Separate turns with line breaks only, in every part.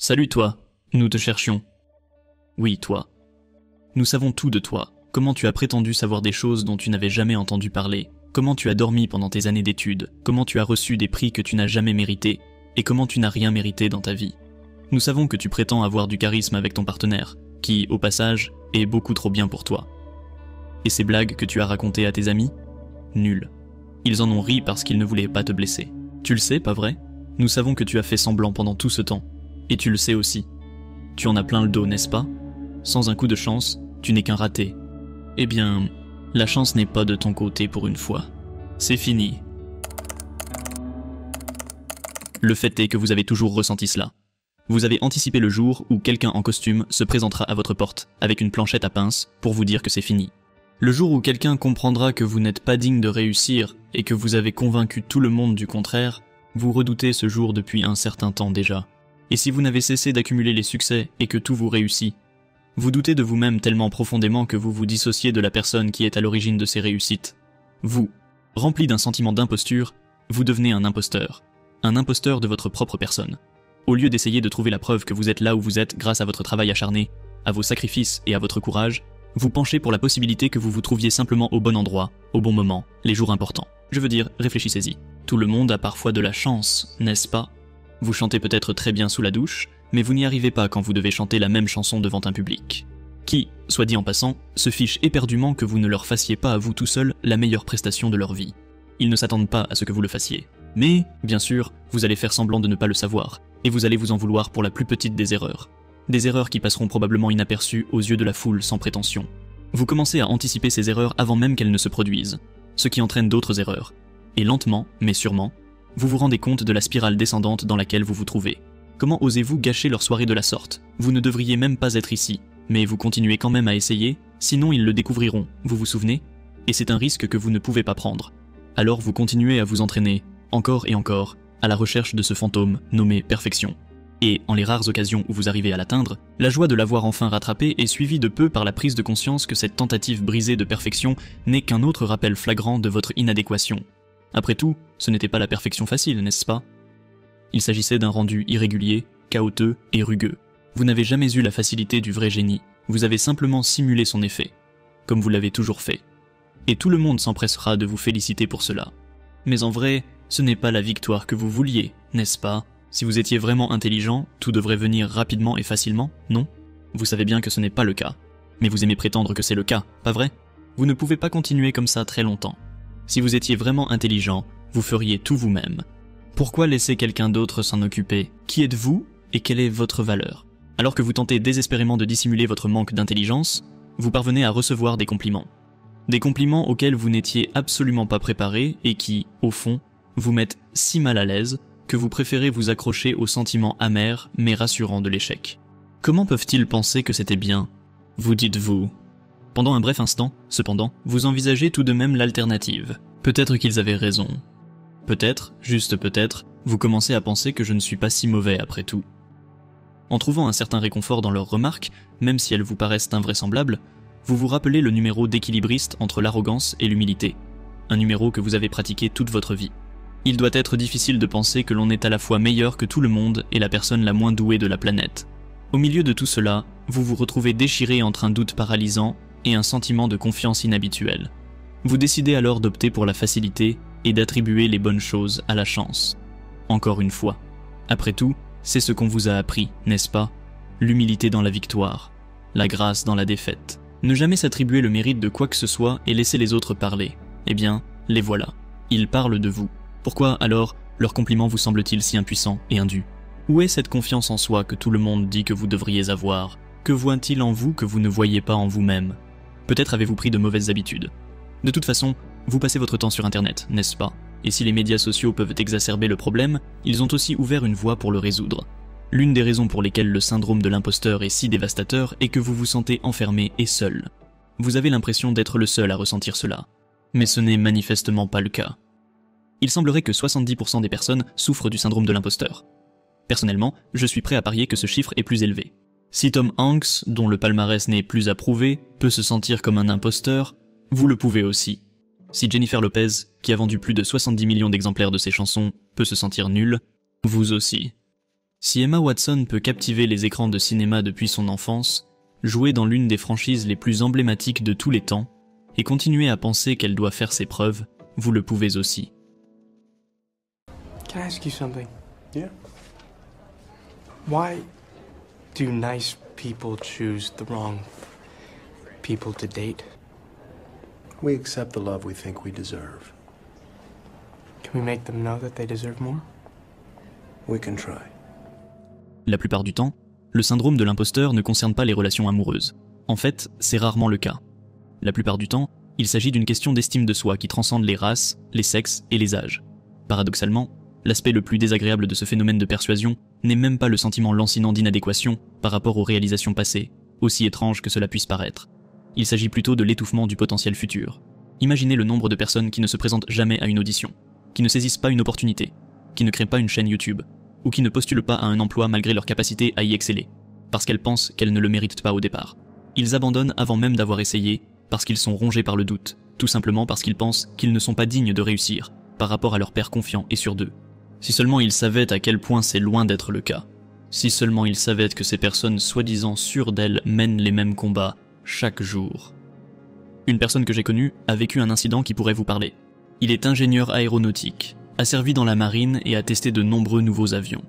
Salut toi, nous te cherchions. Oui, toi. Nous savons tout de toi, comment tu as prétendu savoir des choses dont tu n'avais jamais entendu parler, comment tu as dormi pendant tes années d'études, comment tu as reçu des prix que tu n'as jamais mérités, et comment tu n'as rien mérité dans ta vie. Nous savons que tu prétends avoir du charisme avec ton partenaire, qui, au passage, est beaucoup trop bien pour toi. Et ces blagues que tu as racontées à tes amis ? Nulles. Ils en ont ri parce qu'ils ne voulaient pas te blesser. Tu le sais, pas vrai ? Nous savons que tu as fait semblant pendant tout ce temps. Et tu le sais aussi. Tu en as plein le dos, n'est-ce pas ? Sans un coup de chance, tu n'es qu'un raté. Eh bien, la chance n'est pas de ton côté pour une fois. C'est fini. Le fait est que vous avez toujours ressenti cela. Vous avez anticipé le jour où quelqu'un en costume se présentera à votre porte avec une planchette à pince pour vous dire que c'est fini. Le jour où quelqu'un comprendra que vous n'êtes pas digne de réussir et que vous avez convaincu tout le monde du contraire, vous redoutez ce jour depuis un certain temps déjà. Et si vous n'avez cessé d'accumuler les succès et que tout vous réussit, vous doutez de vous-même tellement profondément que vous vous dissociez de la personne qui est à l'origine de ces réussites. Vous, rempli d'un sentiment d'imposture, vous devenez un imposteur de votre propre personne. Au lieu d'essayer de trouver la preuve que vous êtes là où vous êtes grâce à votre travail acharné, à vos sacrifices et à votre courage, vous penchez pour la possibilité que vous vous trouviez simplement au bon endroit, au bon moment, les jours importants. Je veux dire, réfléchissez-y. Tout le monde a parfois de la chance, n'est-ce pas ? Vous chantez peut-être très bien sous la douche, mais vous n'y arrivez pas quand vous devez chanter la même chanson devant un public. Qui, soit dit en passant, se fiche éperdument que vous ne leur fassiez pas à vous tout seul la meilleure prestation de leur vie. Ils ne s'attendent pas à ce que vous le fassiez. Mais, bien sûr, vous allez faire semblant de ne pas le savoir, et vous allez vous en vouloir pour la plus petite des erreurs. Des erreurs qui passeront probablement inaperçues aux yeux de la foule sans prétention. Vous commencez à anticiper ces erreurs avant même qu'elles ne se produisent, ce qui entraîne d'autres erreurs. Et lentement, mais sûrement, vous vous rendez compte de la spirale descendante dans laquelle vous vous trouvez. Comment osez-vous gâcher leur soirée de la sorte ? Vous ne devriez même pas être ici, mais vous continuez quand même à essayer, sinon ils le découvriront, vous vous souvenez ? Et c'est un risque que vous ne pouvez pas prendre. Alors vous continuez à vous entraîner, encore et encore, à la recherche de ce fantôme nommé perfection. Et, en les rares occasions où vous arrivez à l'atteindre, la joie de l'avoir enfin rattrapé est suivie de peu par la prise de conscience que cette tentative brisée de perfection n'est qu'un autre rappel flagrant de votre inadéquation. Après tout, ce n'était pas la perfection facile, n'est-ce pas ? Il s'agissait d'un rendu irrégulier, chaotique et rugueux. Vous n'avez jamais eu la facilité du vrai génie, vous avez simplement simulé son effet, comme vous l'avez toujours fait. Et tout le monde s'empressera de vous féliciter pour cela. Mais en vrai, ce n'est pas la victoire que vous vouliez, n'est-ce pas ? Si vous étiez vraiment intelligent, tout devrait venir rapidement et facilement, non ? Vous savez bien que ce n'est pas le cas. Mais vous aimez prétendre que c'est le cas, pas vrai ? Vous ne pouvez pas continuer comme ça très longtemps. Si vous étiez vraiment intelligent, vous feriez tout vous-même. Pourquoi laisser quelqu'un d'autre s'en occuper ? Qui êtes-vous et quelle est votre valeur ? Alors que vous tentez désespérément de dissimuler votre manque d'intelligence, vous parvenez à recevoir des compliments. Des compliments auxquels vous n'étiez absolument pas préparé et qui, au fond, vous mettent si mal à l'aise que vous préférez vous accrocher au sentiment amer mais rassurant de l'échec. Comment peuvent-ils penser que c'était bien ? Vous dites-vous. Pendant un bref instant, cependant, vous envisagez tout de même l'alternative. Peut-être qu'ils avaient raison. Peut-être, juste peut-être, vous commencez à penser que je ne suis pas si mauvais après tout. En trouvant un certain réconfort dans leurs remarques, même si elles vous paraissent invraisemblables, vous vous rappelez le numéro d'équilibriste entre l'arrogance et l'humilité, un numéro que vous avez pratiqué toute votre vie. Il doit être difficile de penser que l'on est à la fois meilleur que tout le monde et la personne la moins douée de la planète. Au milieu de tout cela, vous vous retrouvez déchiré entre un doute paralysant et un sentiment de confiance inhabituel. Vous décidez alors d'opter pour la facilité et d'attribuer les bonnes choses à la chance. Encore une fois. Après tout, c'est ce qu'on vous a appris, n'est-ce pas ? L'humilité dans la victoire, la grâce dans la défaite. Ne jamais s'attribuer le mérite de quoi que ce soit et laisser les autres parler. Eh bien, les voilà. Ils parlent de vous. Pourquoi, alors, leurs compliments vous semblent-ils si impuissants et indus ? Où est cette confiance en soi que tout le monde dit que vous devriez avoir ? Que voit-il en vous que vous ne voyez pas en vous-même ? Peut-être avez-vous pris de mauvaises habitudes. De toute façon, vous passez votre temps sur Internet, n'est-ce pas ? Et si les médias sociaux peuvent exacerber le problème, ils ont aussi ouvert une voie pour le résoudre. L'une des raisons pour lesquelles le syndrome de l'imposteur est si dévastateur est que vous vous sentez enfermé et seul. Vous avez l'impression d'être le seul à ressentir cela. Mais ce n'est manifestement pas le cas. Il semblerait que 70% des personnes souffrent du syndrome de l'imposteur. Personnellement, je suis prêt à parier que ce chiffre est plus élevé. Si Tom Hanks, dont le palmarès n'est plus approuvé, peut se sentir comme un imposteur, vous le pouvez aussi. Si Jennifer Lopez, qui a vendu plus de 70 millions d'exemplaires de ses chansons, peut se sentir nulle, vous aussi. Si Emma Watson peut captiver les écrans de cinéma depuis son enfance, jouer dans l'une des franchises les plus emblématiques de tous les temps, et continuer à penser qu'elle doit faire ses preuves, vous le pouvez aussi.
Can I ask you something?
Yeah.
Why do nice people choose the wrong people to date?
We accept the love we think we deserve.
Can we make them know that they deserve more?
We can try.
La plupart du temps, le syndrome de l'imposteur ne concerne pas les relations amoureuses. En fait, c'est rarement le cas. La plupart du temps, il s'agit d'une question d'estime de soi qui transcende les races, les sexes et les âges. Paradoxalement, l'aspect le plus désagréable de ce phénomène de persuasion n'est même pas le sentiment lancinant d'inadéquation par rapport aux réalisations passées, aussi étrange que cela puisse paraître. Il s'agit plutôt de l'étouffement du potentiel futur. Imaginez le nombre de personnes qui ne se présentent jamais à une audition, qui ne saisissent pas une opportunité, qui ne créent pas une chaîne YouTube, ou qui ne postulent pas à un emploi malgré leur capacité à y exceller, parce qu'elles pensent qu'elles ne le méritent pas au départ. Ils abandonnent avant même d'avoir essayé, parce qu'ils sont rongés par le doute, tout simplement parce qu'ils pensent qu'ils ne sont pas dignes de réussir, par rapport à leur père confiant et sûr d'eux. Si seulement ils savaient à quel point c'est loin d'être le cas. Si seulement ils savaient que ces personnes soi-disant sûres d'elles mènent les mêmes combats, chaque jour. Une personne que j'ai connue a vécu un incident qui pourrait vous parler. Il est ingénieur aéronautique, a servi dans la marine et a testé de nombreux nouveaux avions.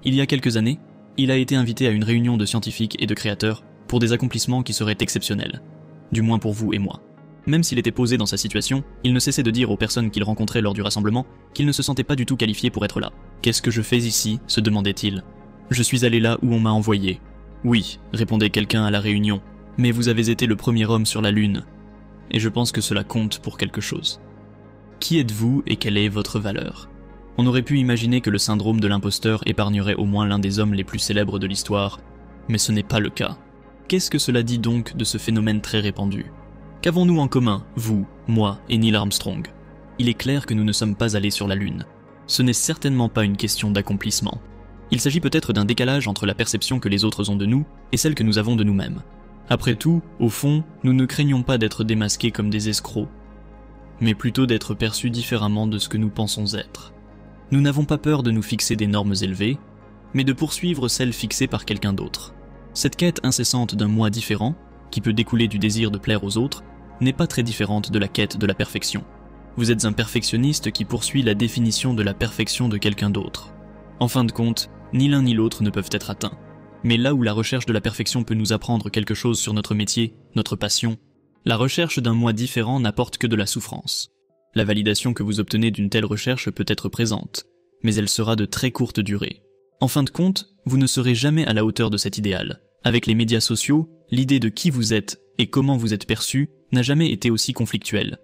Il y a quelques années, il a été invité à une réunion de scientifiques et de créateurs pour des accomplissements qui seraient exceptionnels. Du moins pour vous et moi. Même s'il était posé dans sa situation, il ne cessait de dire aux personnes qu'il rencontrait lors du rassemblement qu'il ne se sentait pas du tout qualifié pour être là. « Qu'est-ce que je fais ici ?» se demandait-il. « Je suis allé là où on m'a envoyé. »« Oui, » répondait quelqu'un à la réunion, « mais vous avez été le premier homme sur la Lune. Et je pense que cela compte pour quelque chose. » Qui êtes-vous et quelle est votre valeur ? On aurait pu imaginer que le syndrome de l'imposteur épargnerait au moins l'un des hommes les plus célèbres de l'histoire, mais ce n'est pas le cas. Qu'est-ce que cela dit donc de ce phénomène très répandu ? Qu'avons-nous en commun, vous, moi et Neil Armstrong ? Il est clair que nous ne sommes pas allés sur la Lune. Ce n'est certainement pas une question d'accomplissement. Il s'agit peut-être d'un décalage entre la perception que les autres ont de nous et celle que nous avons de nous-mêmes. Après tout, au fond, nous ne craignons pas d'être démasqués comme des escrocs, mais plutôt d'être perçus différemment de ce que nous pensons être. Nous n'avons pas peur de nous fixer des normes élevées, mais de poursuivre celles fixées par quelqu'un d'autre. Cette quête incessante d'un moi différent, qui peut découler du désir de plaire aux autres, n'est pas très différente de la quête de la perfection. Vous êtes un perfectionniste qui poursuit la définition de la perfection de quelqu'un d'autre. En fin de compte, ni l'un ni l'autre ne peuvent être atteints. Mais là où la recherche de la perfection peut nous apprendre quelque chose sur notre métier, notre passion, la recherche d'un moi différent n'apporte que de la souffrance. La validation que vous obtenez d'une telle recherche peut être présente, mais elle sera de très courte durée. En fin de compte, vous ne serez jamais à la hauteur de cet idéal. Avec les médias sociaux, l'idée de qui vous êtes et comment vous êtes perçu n'a jamais été aussi conflictuelle.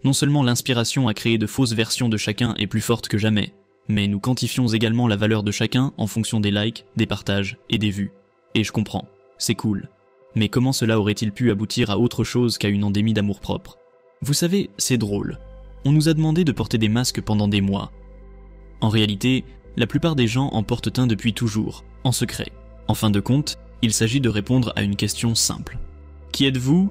Non seulement l'inspiration à créer de fausses versions de chacun est plus forte que jamais, mais nous quantifions également la valeur de chacun en fonction des likes, des partages et des vues. Et je comprends, c'est cool. Mais comment cela aurait-il pu aboutir à autre chose qu'à une endémie d'amour-propre ? Vous savez, c'est drôle. On nous a demandé de porter des masques pendant des mois. En réalité, la plupart des gens en portent un depuis toujours, en secret. En fin de compte, il s'agit de répondre à une question simple. Qui êtes-vous ?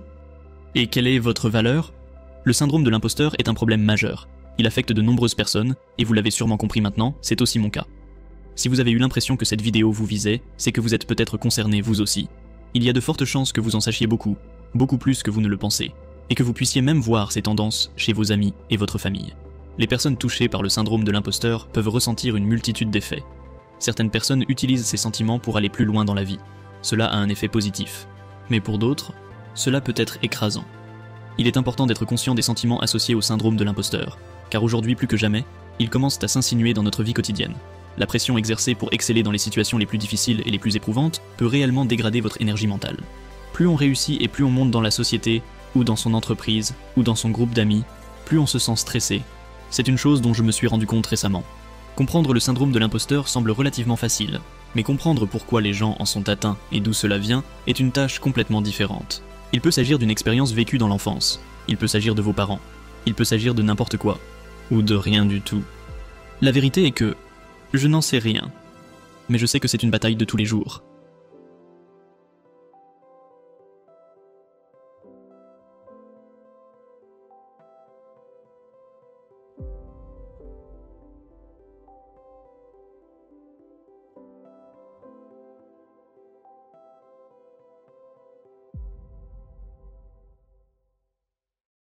Et quelle est votre valeur ? Le syndrome de l'imposteur est un problème majeur. Il affecte de nombreuses personnes, et vous l'avez sûrement compris maintenant, c'est aussi mon cas. Si vous avez eu l'impression que cette vidéo vous visait, c'est que vous êtes peut-être concerné vous aussi. Il y a de fortes chances que vous en sachiez beaucoup, beaucoup plus que vous ne le pensez, et que vous puissiez même voir ces tendances chez vos amis et votre famille. Les personnes touchées par le syndrome de l'imposteur peuvent ressentir une multitude d'effets. Certaines personnes utilisent ces sentiments pour aller plus loin dans la vie. Cela a un effet positif. Mais pour d'autres, cela peut être écrasant. Il est important d'être conscient des sentiments associés au syndrome de l'imposteur, car aujourd'hui plus que jamais, ils commencent à s'insinuer dans notre vie quotidienne. La pression exercée pour exceller dans les situations les plus difficiles et les plus éprouvantes peut réellement dégrader votre énergie mentale. Plus on réussit et plus on monte dans la société, ou dans son entreprise, ou dans son groupe d'amis, plus on se sent stressé. C'est une chose dont je me suis rendu compte récemment. Comprendre le syndrome de l'imposteur semble relativement facile, mais comprendre pourquoi les gens en sont atteints et d'où cela vient est une tâche complètement différente. Il peut s'agir d'une expérience vécue dans l'enfance, il peut s'agir de vos parents, il peut s'agir de n'importe quoi, ou de rien du tout. La vérité est que je n'en sais rien, mais je sais que c'est une bataille de tous les jours.